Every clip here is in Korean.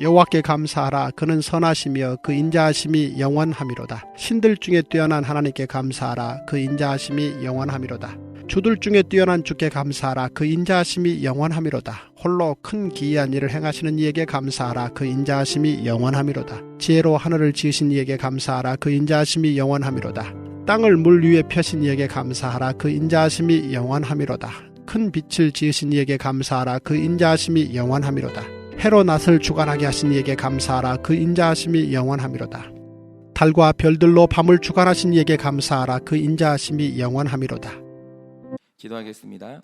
여호와께 감사하라. 그는 선하시며 그 인자하심이 영원하미로다. 신들 중에 뛰어난 하나님께 감사하라. 그 인자하심이 영원하미로다. 주들 중에 뛰어난 주께 감사하라. 그 인자하심이 영원하미로다. 홀로 큰 기이한 일을 행하시는 이에게 감사하라. 그 인자하심이 영원하미로다. 지혜로 하늘을 지으신 이에게 감사하라. 그 인자하심이 영원하미로다. 땅을 물 위에 펴신 이에게 감사하라. 그 인자하심이 영원하미로다. 큰 빛을 지으신 이에게 감사하라. 그 인자하심이 영원하미로다. 해로 낫을 주관하게 하신 이에게 감사하라. 그 인자하심이 영원하미로다. 달과 별들로 밤을 주관하신 이에게 감사하라. 그 인자하심이 영원하미로다. 기도하겠습니다.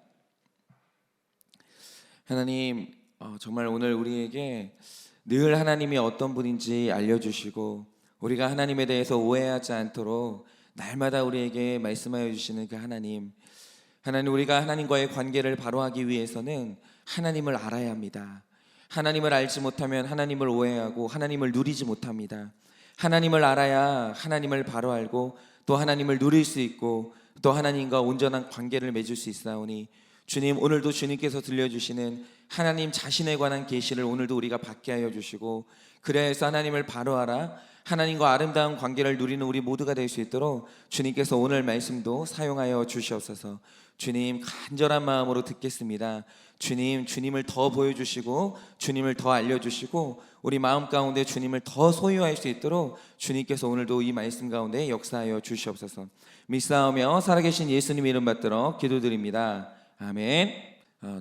하나님, 정말 오늘 우리에게 늘 하나님이 어떤 분인지 알려주시고 우리가 하나님에 대해서 오해하지 않도록 날마다 우리에게 말씀하여 주시는 그 하나님, 우리가 하나님과의 관계를 바로 하기 위해서는 하나님을 알아야 합니다. 하나님을 알지 못하면 하나님을 오해하고 하나님을 누리지 못합니다. 하나님을 알아야 하나님을 바로 알고 또 하나님을 누릴 수 있고 또 하나님과 온전한 관계를 맺을 수 있사오니 주님, 오늘도 주님께서 들려주시는 하나님 자신에 관한 계시를 오늘도 우리가 받게 하여 주시고 그래야 해서 하나님을 바로 알아 하나님과 아름다운 관계를 누리는 우리 모두가 될 수 있도록 주님께서 오늘 말씀도 사용하여 주시옵소서. 주님, 간절한 마음으로 듣겠습니다. 주님을 더 보여주시고 주님을 더 알려주시고 우리 마음 가운데 주님을 더 소유할 수 있도록 주님께서 오늘도 이 말씀 가운데 역사하여 주시옵소서. 믿사오며 살아계신 예수님 이름 받들어 기도드립니다. 아멘.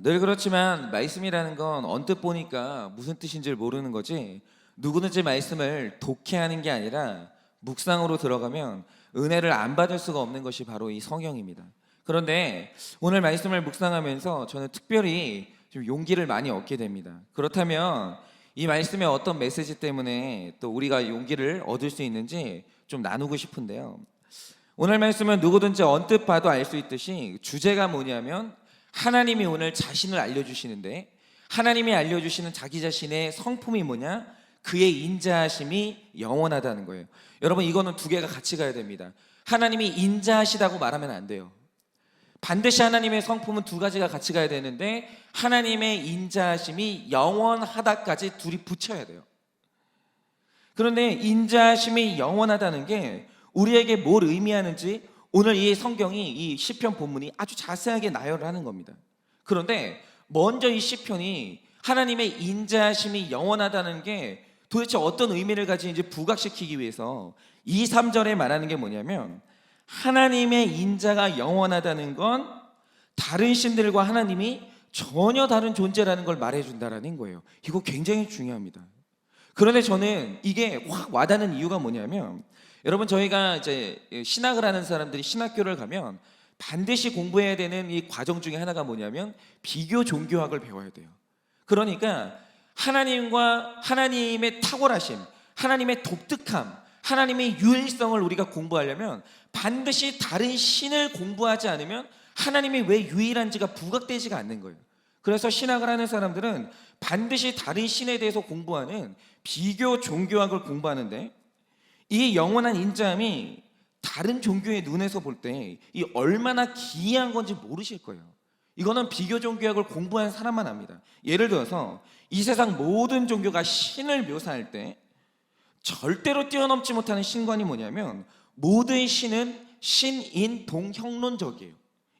늘 그렇지만 말씀이라는 건 언뜻 보니까 무슨 뜻인지 모르는 거지, 누구든지 말씀을 독해하는 게 아니라 묵상으로 들어가면 은혜를 안 받을 수가 없는 것이 바로 이 성경입니다. 그런데 오늘 말씀을 묵상하면서 저는 특별히 좀 용기를 많이 얻게 됩니다. 그렇다면 이 말씀의 어떤 메시지 때문에 또 우리가 용기를 얻을 수 있는지 좀 나누고 싶은데요. 오늘 말씀은 누구든지 언뜻 봐도 알 수 있듯이 주제가 뭐냐면 하나님이 오늘 자신을 알려주시는데 하나님이 알려주시는 자기 자신의 성품이 뭐냐? 그의 인자하심이 영원하다는 거예요. 여러분, 이거는 두 개가 같이 가야 됩니다. 하나님이 인자하시다고 말하면 안 돼요. 반드시 하나님의 성품은 두 가지가 같이 가야 되는데 하나님의 인자하심이 영원하다까지 둘이 붙여야 돼요. 그런데 인자하심이 영원하다는 게 우리에게 뭘 의미하는지 오늘 이 성경이, 이 시편 본문이 아주 자세하게 나열을 하는 겁니다. 그런데 먼저 이 시편이 하나님의 인자하심이 영원하다는 게 도대체 어떤 의미를 가지는지 부각시키기 위해서 2, 3절에 말하는 게 뭐냐면 하나님의 인자가 영원하다는 건 다른 신들과 하나님이 전혀 다른 존재라는 걸 말해준다는 거예요. 이거 굉장히 중요합니다. 그런데 저는 이게 확 와닿는 이유가 뭐냐면, 여러분, 저희가 이제 신학을 하는 사람들이 신학교를 가면 반드시 공부해야 되는 이 과정 중에 하나가 뭐냐면 비교 종교학을 배워야 돼요. 그러니까 하나님과 하나님의 탁월하심, 하나님의 독특함, 하나님의 유일성을 우리가 공부하려면 반드시 다른 신을 공부하지 않으면 하나님이 왜 유일한지가 부각되지가 않는 거예요. 그래서 신학을 하는 사람들은 반드시 다른 신에 대해서 공부하는 비교 종교학을 공부하는데 이 영원한 인자함이 다른 종교의 눈에서 볼 때 이 얼마나 기이한 건지 모르실 거예요. 이거는 비교 종교학을 공부한 사람만 압니다. 예를 들어서 이 세상 모든 종교가 신을 묘사할 때 절대로 뛰어넘지 못하는 신관이 뭐냐면 모든 신은 신인동형론적이에요.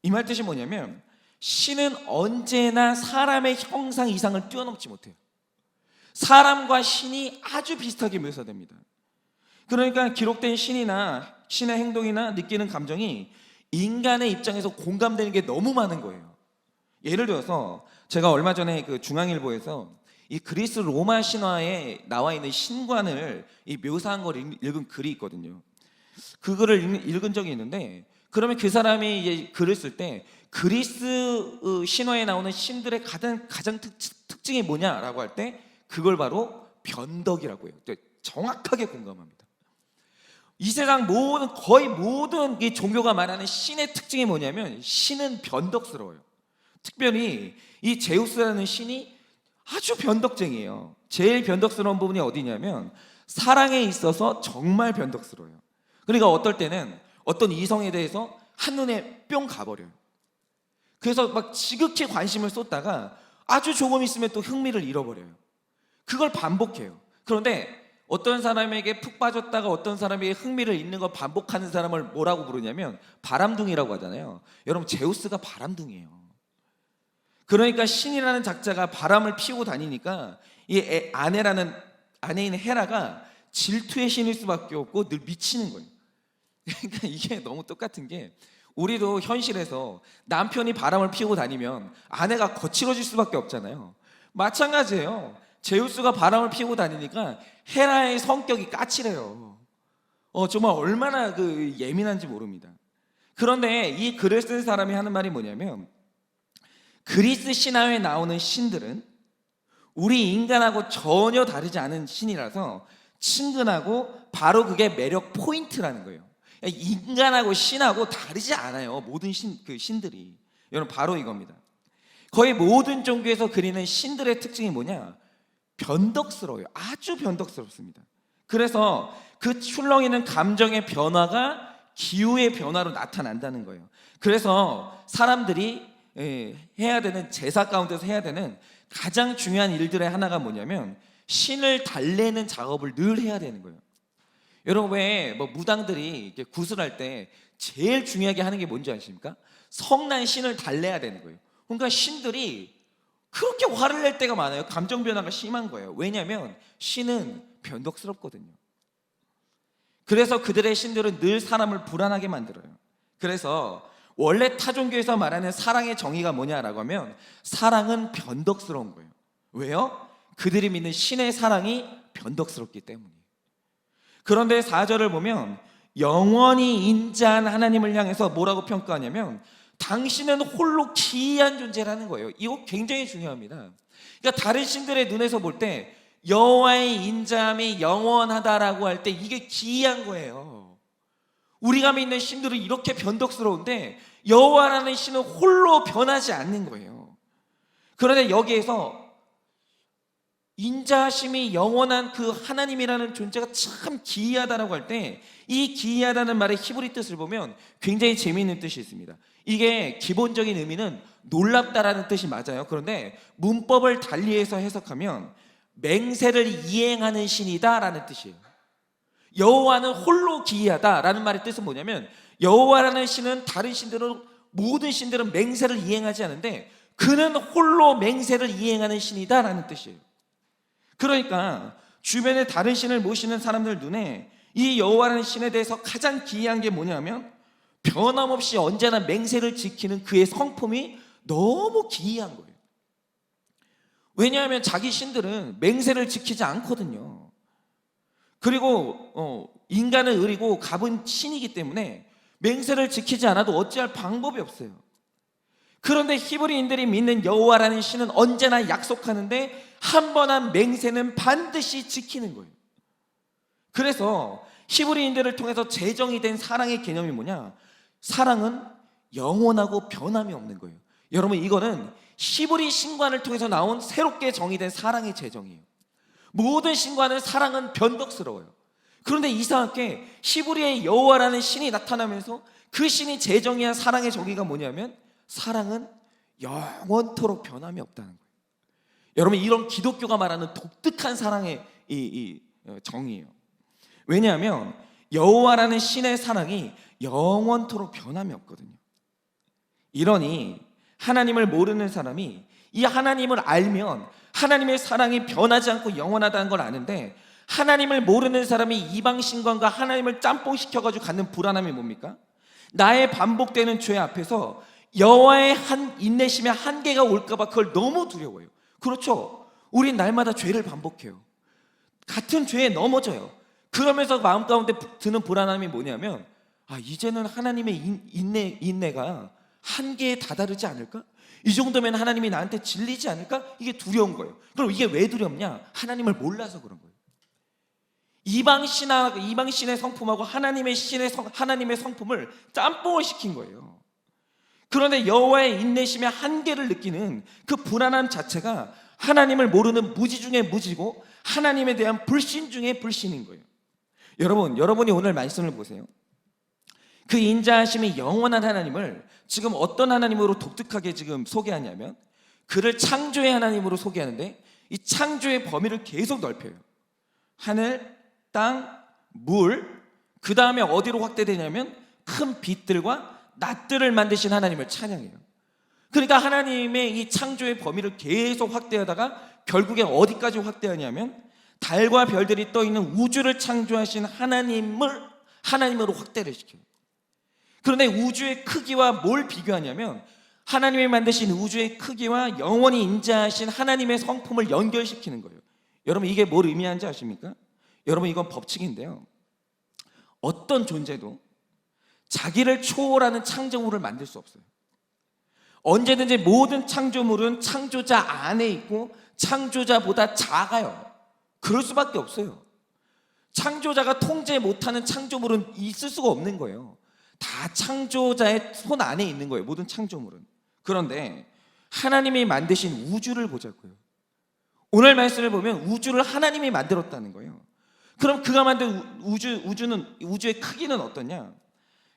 이 말 뜻이 뭐냐면 신은 언제나 사람의 형상 이상을 뛰어넘지 못해요. 사람과 신이 아주 비슷하게 묘사됩니다. 그러니까 기록된 신이나 신의 행동이나 느끼는 감정이 인간의 입장에서 공감되는 게 너무 많은 거예요. 예를 들어서 제가 얼마 전에 그 중앙일보에서 이 그리스 로마 신화에 나와 있는 신관을 묘사한 걸 읽은 글이 있거든요. 그 글을 읽은 적이 있는데, 그러면 그 사람이 이제 글을 쓸 때 그리스 신화에 나오는 신들의 가장 특징이 뭐냐라고 할 때 그걸 바로 변덕이라고 해요. 정확하게 공감합니다. 이 세상 거의 모든 이 종교가 말하는 신의 특징이 뭐냐면 신은 변덕스러워요. 특별히 이 제우스라는 신이 아주 변덕쟁이에요. 제일 변덕스러운 부분이 어디냐면 사랑에 있어서 정말 변덕스러워요. 그러니까 어떨 때는 어떤 이성에 대해서 한눈에 뿅 가버려요. 그래서 막 지극히 관심을 쏟다가 아주 조금 있으면 또 흥미를 잃어버려요. 그걸 반복해요. 그런데 어떤 사람에게 푹 빠졌다가 어떤 사람에게 흥미를 잃는 걸 반복하는 사람을 뭐라고 부르냐면 바람둥이라고 하잖아요. 여러분, 제우스가 바람둥이에요. 그러니까 신이라는 작자가 바람을 피우고 다니니까 이 아내 있는 헤라가 질투의 신일 수밖에 없고 늘 미치는 거예요. 그러니까 이게 너무 똑같은 게, 우리도 현실에서 남편이 바람을 피우고 다니면 아내가 거칠어질 수밖에 없잖아요. 마찬가지예요. 제우스가 바람을 피우고 다니니까 헤라의 성격이 까칠해요. 정말 얼마나 예민한지 모릅니다. 그런데 이 글을 쓴 사람이 하는 말이 뭐냐면, 그리스 신화에 나오는 신들은 우리 인간하고 전혀 다르지 않은 신이라서 친근하고 바로 그게 매력 포인트라는 거예요. 인간하고 신하고 다르지 않아요. 모든 신들이. 여러분, 바로 이겁니다. 거의 모든 종교에서 그리는 신들의 특징이 뭐냐? 변덕스러워요. 아주 변덕스럽습니다. 그래서 그 출렁이는 감정의 변화가 기후의 변화로 나타난다는 거예요. 그래서 사람들이 해야 되는, 제사 가운데서 해야 되는 가장 중요한 일들의 하나가 뭐냐면 신을 달래는 작업을 늘 해야 되는 거예요. 여러분, 왜 무당들이 이렇게 구슬할 때 제일 중요하게 하는 게 뭔지 아십니까? 성난 신을 달래야 되는 거예요. 그러니까 신들이 그렇게 화를 낼 때가 많아요. 감정 변화가 심한 거예요. 왜냐하면 신은 변덕스럽거든요. 그래서 그들의 신들은 늘 사람을 불안하게 만들어요. 그래서 원래 타종교에서 말하는 사랑의 정의가 뭐냐라고 하면, 사랑은 변덕스러운 거예요. 왜요? 그들이 믿는 신의 사랑이 변덕스럽기 때문이에요. 그런데 4절을 보면 영원히 인자한 하나님을 향해서 뭐라고 평가하냐면, 당신은 홀로 기이한 존재라는 거예요. 이거 굉장히 중요합니다. 그러니까 다른 신들의 눈에서 볼 때 여호와의 인자함이 영원하다라고 할 때 이게 기이한 거예요. 우리가 믿는 신들은 이렇게 변덕스러운데 여호와라는 신은 홀로 변하지 않는 거예요. 그런데 여기에서 인자하심이 영원한 그 하나님이라는 존재가 참 기이하다라고 할 때, 이 기이하다는 말의 히브리 뜻을 보면 굉장히 재미있는 뜻이 있습니다. 이게 기본적인 의미는 놀랍다라는 뜻이 맞아요. 그런데 문법을 달리해서 해석하면 맹세를 이행하는 신이다라는 뜻이에요. 여호와는 홀로 기이하다라는 말의 뜻은 뭐냐면, 여호와라는 신은 다른 신들은, 모든 신들은 맹세를 이행하지 않는데 그는 홀로 맹세를 이행하는 신이다라는 뜻이에요. 그러니까 주변에 다른 신을 모시는 사람들 눈에 이 여호와라는 신에 대해서 가장 기이한 게 뭐냐면, 변함없이 언제나 맹세를 지키는 그의 성품이 너무 기이한 거예요. 왜냐하면 자기 신들은 맹세를 지키지 않거든요. 그리고 인간은 의리고 갑은 신이기 때문에 맹세를 지키지 않아도 어찌할 방법이 없어요. 그런데 히브리인들이 믿는 여호와라는 신은 언제나 약속하는데 한 번 한 맹세는 반드시 지키는 거예요. 그래서 히브리인들을 통해서 제정이 된 사랑의 개념이 뭐냐? 사랑은 영원하고 변함이 없는 거예요. 여러분, 이거는 히브리 신관을 통해서 나온 새롭게 정의된 사랑의 재정이에요. 모든 신관은 사랑은 변덕스러워요. 그런데 이상하게 히브리의 여호와라는 신이 나타나면서 그 신이 제정의한 사랑의 정의가 뭐냐면, 사랑은 영원토록 변함이 없다는 거예요. 여러분, 이런 기독교가 말하는 독특한 사랑의 정의예요. 왜냐하면 여호와라는 신의 사랑이 영원토록 변함이 없거든요. 이러니 하나님을 모르는 사람이 이 하나님을 알면 하나님의 사랑이 변하지 않고 영원하다는 걸 아는데, 하나님을 모르는 사람이 이방 신관과 하나님을 짬뽕시켜가지고 갖는 불안함이 뭡니까? 나의 반복되는 죄 앞에서 여호와의 인내심의 한계가 올까봐 그걸 너무 두려워해요. 그렇죠? 우린 날마다 죄를 반복해요. 같은 죄에 넘어져요. 그러면서 마음 가운데 드는 불안함이 뭐냐면, 이제는 하나님의 인내가 한계에 다다르지 않을까? 이 정도면 하나님이 나한테 질리지 않을까? 이게 두려운 거예요. 그럼 이게 왜 두렵냐? 하나님을 몰라서 그런 거예요. 이방 신의 성품하고 하나님의 성품을 짬뽕을 시킨 거예요. 그런데 여호와의 인내심의 한계를 느끼는 그 불안함 자체가 하나님을 모르는 무지 중에 무지고 하나님에 대한 불신 중에 불신인 거예요. 여러분이 오늘 말씀을 보세요. 그 인자하심이 영원한 하나님을 지금 어떤 하나님으로 독특하게 지금 소개하냐면, 그를 창조의 하나님으로 소개하는데, 이 창조의 범위를 계속 넓혀요. 하늘, 땅, 물, 그 다음에 어디로 확대되냐면 큰 빛들과 낫들을 만드신 하나님을 찬양해요. 그러니까 하나님의 이 창조의 범위를 계속 확대하다가 결국에 어디까지 확대하냐면 달과 별들이 떠 있는 우주를 창조하신 하나님으로 확대를 시켜요. 그런데 우주의 크기와 뭘 비교하냐면 하나님이 만드신 우주의 크기와 영원히 인자하신 하나님의 성품을 연결시키는 거예요. 여러분, 이게 뭘 의미하는지 아십니까? 여러분, 이건 법칙인데요. 어떤 존재도 자기를 초월하는 창조물을 만들 수 없어요. 언제든지 모든 창조물은 창조자 안에 있고 창조자보다 작아요. 그럴 수밖에 없어요. 창조자가 통제 못하는 창조물은 있을 수가 없는 거예요. 다 창조자의 손 안에 있는 거예요, 모든 창조물은. 그런데 하나님이 만드신 우주를 보자고요. 오늘 말씀을 보면 우주를 하나님이 만들었다는 거예요. 그럼 그가 만든 우주의 크기는 어떠냐?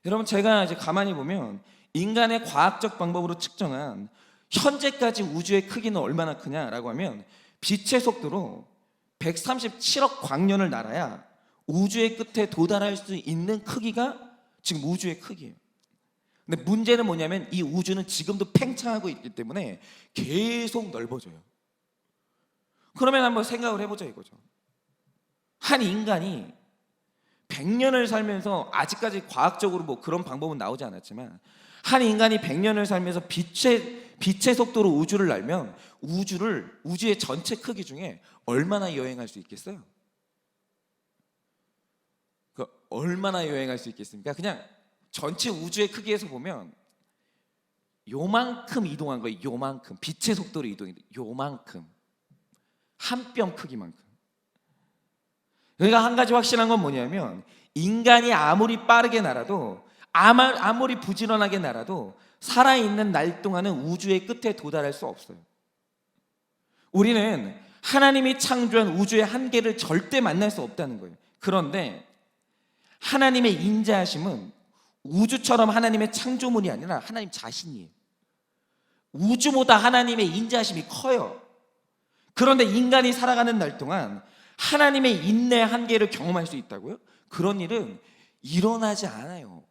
여러분, 제가 이제 가만히 보면 인간의 과학적 방법으로 측정한 현재까지 우주의 크기는 얼마나 크냐라고 하면 빛의 속도로 137억 광년을 날아야 우주의 끝에 도달할 수 있는 크기가 지금 우주의 크기예요. 근데 문제는 뭐냐면 이 우주는 지금도 팽창하고 있기 때문에 계속 넓어져요. 그러면 한번 생각을 해보자 이거죠. 한 인간이 100년을 살면서, 아직까지 과학적으로 뭐 그런 방법은 나오지 않았지만, 한 인간이 100년을 살면서 빛의 속도로 우주를 날면 우주의 전체 크기 중에 얼마나 여행할 수 있겠어요? 얼마나 여행할 수 있겠습니까? 그냥 전체 우주의 크기에서 보면 요만큼 이동한 거예요. 요만큼. 빛의 속도로 이동해. 요만큼. 한 뼘 크기만큼. 그러니까 한 가지 확실한 건 뭐냐면 인간이 아무리 빠르게 날아도, 아무리 부지런하게 날아도 살아있는 날 동안은 우주의 끝에 도달할 수 없어요. 우리는 하나님이 창조한 우주의 한계를 절대 만날 수 없다는 거예요. 그런데 하나님의 인자하심은 우주처럼 하나님의 창조물이 아니라 하나님 자신이에요. 우주보다 하나님의 인자하심이 커요. 그런데 인간이 살아가는 날 동안 하나님의 인내의 한계를 경험할 수 있다고요? 그런 일은 일어나지 않아요.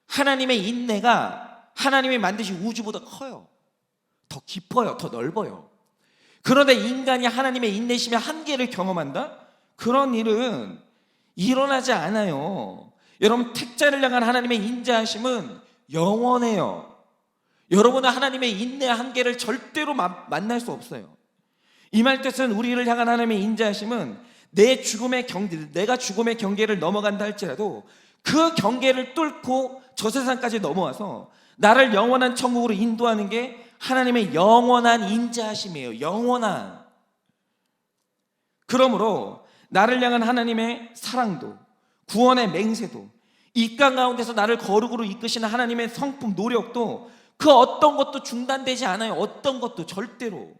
하나님의 인내가 하나님이 만드신 우주보다 커요. 더 깊어요. 더 넓어요. 그런데 인간이 하나님의 인내심의 한계를 경험한다? 그런 일은 일어나지 않아요. 여러분, 택자를 향한 하나님의 인자하심은 영원해요. 여러분은 하나님의 인내의 한계를 절대로 만날 수 없어요. 이 말 뜻은 우리를 향한 하나님의 인자하심은 내가 죽음의 경계를 넘어간다 할지라도 그 경계를 뚫고 저 세상까지 넘어와서 나를 영원한 천국으로 인도하는 게 하나님의 영원한 인자하심이에요. 영원한. 그러므로 나를 향한 하나님의 사랑도, 구원의 맹세도, 이 땅 가운데서 나를 거룩으로 이끄시는 하나님의 성품, 노력도 그 어떤 것도 중단되지 않아요. 어떤 것도 절대로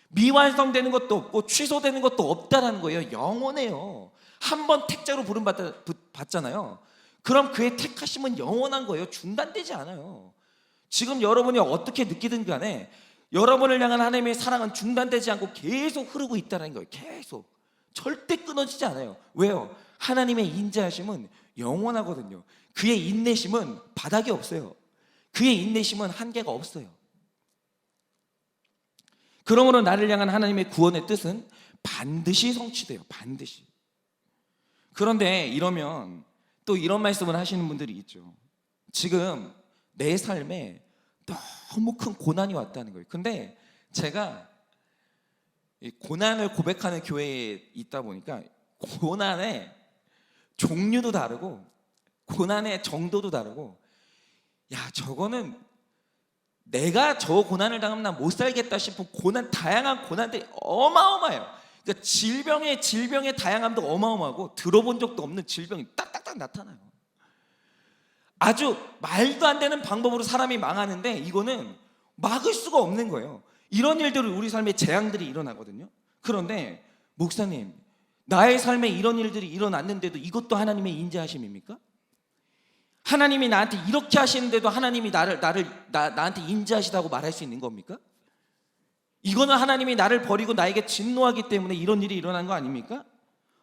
미완성되는 것도 없고 취소되는 것도 없다라는 거예요. 영원해요. 한 번 택자로 부름받잖아요. 그럼 그의 택하심은 영원한 거예요. 중단되지 않아요. 지금 여러분이 어떻게 느끼든 간에 여러분을 향한 하나님의 사랑은 중단되지 않고 계속 흐르고 있다는 거예요. 계속. 절대 끊어지지 않아요. 왜요? 하나님의 인자하심은 영원하거든요. 그의 인내심은 바닥이 없어요. 그의 인내심은 한계가 없어요. 그러므로 나를 향한 하나님의 구원의 뜻은 반드시 성취돼요. 반드시. 그런데 이러면 또 이런 말씀을 하시는 분들이 있죠. 지금 내 삶에 너무 큰 고난이 왔다는 거예요. 근데 제가 이 고난을 고백하는 교회에 있다 보니까 고난의 종류도 다르고 고난의 정도도 다르고, 야, 저거는 내가 저 고난을 당하면 난 못 살겠다 싶은 다양한 고난들이 어마어마해요. 그러니까 질병의 다양함도 어마어마하고 들어본 적도 없는 질병이 딱딱딱 나타나요. 아주 말도 안 되는 방법으로 사람이 망하는데 이거는 막을 수가 없는 거예요. 이런 일들이 우리 삶에 재앙들이 일어나거든요. 그런데 목사님, 나의 삶에 이런 일들이 일어났는데도 이것도 하나님의 인자하심입니까? 하나님이 나한테 이렇게 하시는데도 하나님이 나한테 인자하시다고 말할 수 있는 겁니까? 이거는 하나님이 나를 버리고 나에게 진노하기 때문에 이런 일이 일어난 거 아닙니까?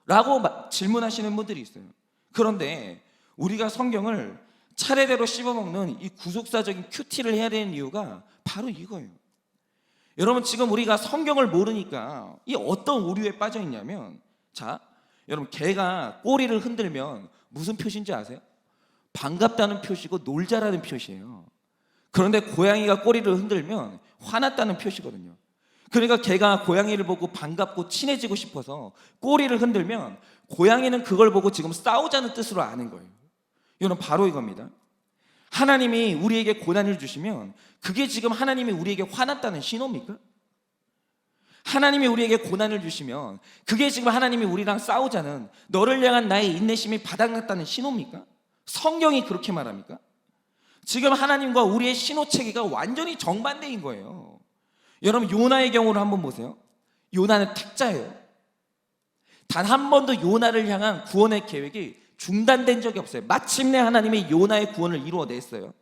라고 질문하시는 분들이 있어요. 그런데 우리가 성경을 차례대로 씹어먹는 이 구속사적인 큐티를 해야 되는 이유가 바로 이거예요. 여러분, 지금 우리가 성경을 모르니까 이 어떤 오류에 빠져 있냐면, 자, 여러분, 개가 꼬리를 흔들면 무슨 표시인지 아세요? 반갑다는 표시고 놀자라는 표시예요. 그런데 고양이가 꼬리를 흔들면 화났다는 표시거든요. 그러니까 개가 고양이를 보고 반갑고 친해지고 싶어서 꼬리를 흔들면 고양이는 그걸 보고 지금 싸우자는 뜻으로 아는 거예요. 이건 바로 이겁니다. 하나님이 우리에게 고난을 주시면 그게 지금 하나님이 우리에게 화났다는 신호입니까? 하나님이 우리에게 고난을 주시면 그게 지금 하나님이 우리랑 싸우자는, 너를 향한 나의 인내심이 바닥났다는 신호입니까? 성경이 그렇게 말합니까? 지금 하나님과 우리의 신호체계가 완전히 정반대인 거예요. 여러분, 요나의 경우를 한번 보세요. 요나는 택자예요. 단 한 번도 요나를 향한 구원의 계획이 중단된 적이 없어요. 마침내 하나님이 요나의 구원을 이루어냈어요.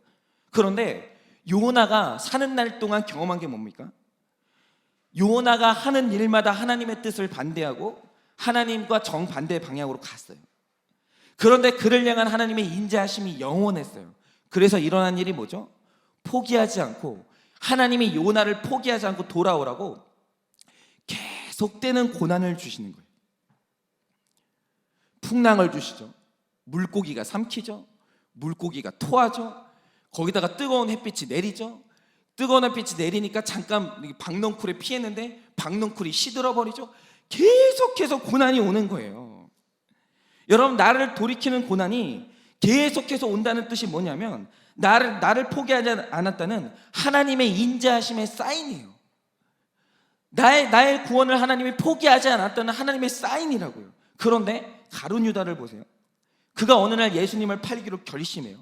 그런데 요나가 사는 날 동안 경험한 게 뭡니까? 요나가 하는 일마다 하나님의 뜻을 반대하고 하나님과 정반대의 방향으로 갔어요. 그런데 그를 향한 하나님의 인자하심이 영원했어요. 그래서 일어난 일이 뭐죠? 포기하지 않고, 하나님이 요나를 포기하지 않고 돌아오라고 계속되는 고난을 주시는 거예요. 풍랑을 주시죠. 물고기가 삼키죠. 물고기가 토하죠. 거기다가 뜨거운 햇빛이 내리죠. 뜨거운 햇빛이 내리니까 잠깐 박넝쿨에 피했는데 박넝쿨이 시들어버리죠. 계속해서 고난이 오는 거예요. 여러분, 나를 돌이키는 고난이 계속해서 온다는 뜻이 뭐냐면 나를 포기하지 않았다는 하나님의 인자하심의 사인이에요. 나의 구원을 하나님이 포기하지 않았다는 하나님의 사인이라고요. 그런데 가룟 유다를 보세요. 그가 어느 날 예수님을 팔기로 결심해요.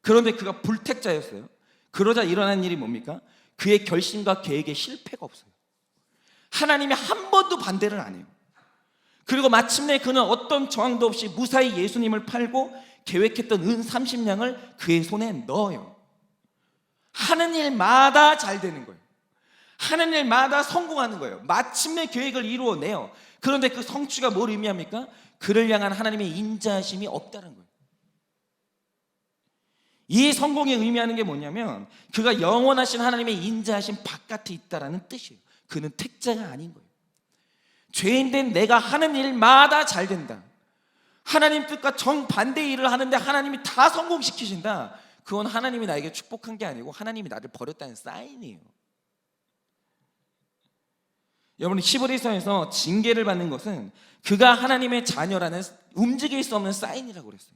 그런데 그가 불택자였어요. 그러자 일어난 일이 뭡니까? 그의 결심과 계획에 실패가 없어요. 하나님이 한 번도 반대를 안 해요. 그리고 마침내 그는 어떤 저항도 없이 무사히 예수님을 팔고 계획했던 은 30냥을 그의 손에 넣어요. 하는 일마다 잘 되는 거예요. 하는 일마다 성공하는 거예요. 마침내 계획을 이루어내요. 그런데 그 성취가 뭘 의미합니까? 그를 향한 하나님의 인자하심이 없다는 거예요. 이 성공이 의미하는 게 뭐냐면 그가 영원하신 하나님의 인자하심 바깥에 있다라는 뜻이에요. 그는 택자가 아닌 거예요. 죄인된 내가 하는 일마다 잘 된다. 하나님 뜻과 정반대의 일을 하는데 하나님이 다 성공시키신다. 그건 하나님이 나에게 축복한 게 아니고 하나님이 나를 버렸다는 사인이에요. 여러분, 히브리서에서 징계를 받는 것은 그가 하나님의 자녀라는 움직일 수 없는 사인이라고 그랬어요.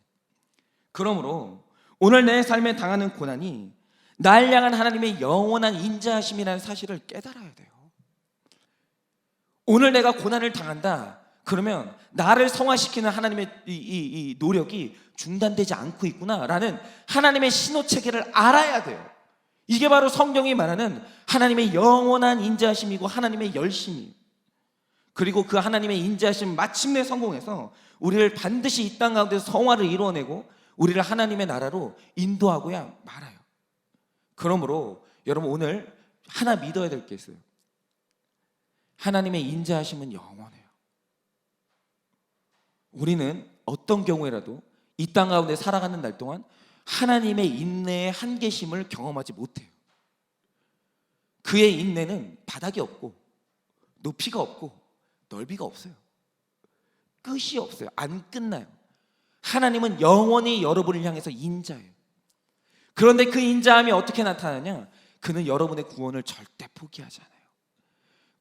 그러므로 오늘 내 삶에 당하는 고난이 날 향한 하나님의 영원한 인자하심이라는 사실을 깨달아야 돼요. 오늘 내가 고난을 당한다. 그러면 나를 성화시키는 하나님의 이 노력이 중단되지 않고 있구나라는 하나님의 신호체계를 알아야 돼요. 이게 바로 성경이 말하는 하나님의 영원한 인자하심이고 하나님의 열심이에요. 그리고 그 하나님의 인자하심 마침내 성공해서 우리를 반드시 이 땅 가운데서 성화를 이루어내고 우리를 하나님의 나라로 인도하고야 말아요. 그러므로 여러분, 오늘 하나 믿어야 될 게 있어요. 하나님의 인자하심은 영원해요. 우리는 어떤 경우에라도 이 땅 가운데 살아가는 날 동안 하나님의 인내의 한계심을 경험하지 못해요. 그의 인내는 바닥이 없고 높이가 없고 넓이가 없어요. 끝이 없어요. 안 끝나요. 하나님은 영원히 여러분을 향해서 인자해요. 그런데 그 인자함이 어떻게 나타나냐? 그는 여러분의 구원을 절대 포기하지 않아요.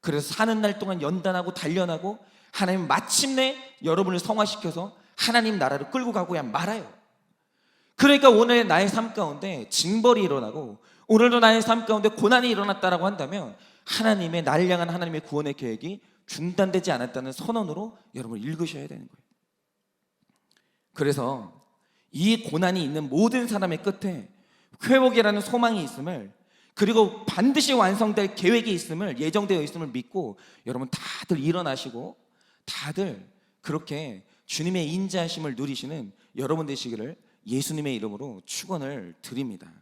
그래서 사는 날 동안 연단하고 단련하고 하나님 마침내 여러분을 성화시켜서 하나님 나라로 끌고 가고야 말아요. 그러니까 오늘 나의 삶 가운데 징벌이 일어나고 오늘도 나의 삶 가운데 고난이 일어났다라고 한다면 하나님의 나를 향한 하나님의 구원의 계획이 중단되지 않았다는 선언으로 여러분 읽으셔야 되는 거예요. 그래서 이 고난이 있는 모든 사람의 끝에 회복이라는 소망이 있음을, 그리고 반드시 완성될 계획이 있음을, 예정되어 있음을 믿고 여러분 다들 일어나시고 다들 그렇게 주님의 인자하심을 누리시는 여러분 되시기를 예수님의 이름으로 축원을 드립니다.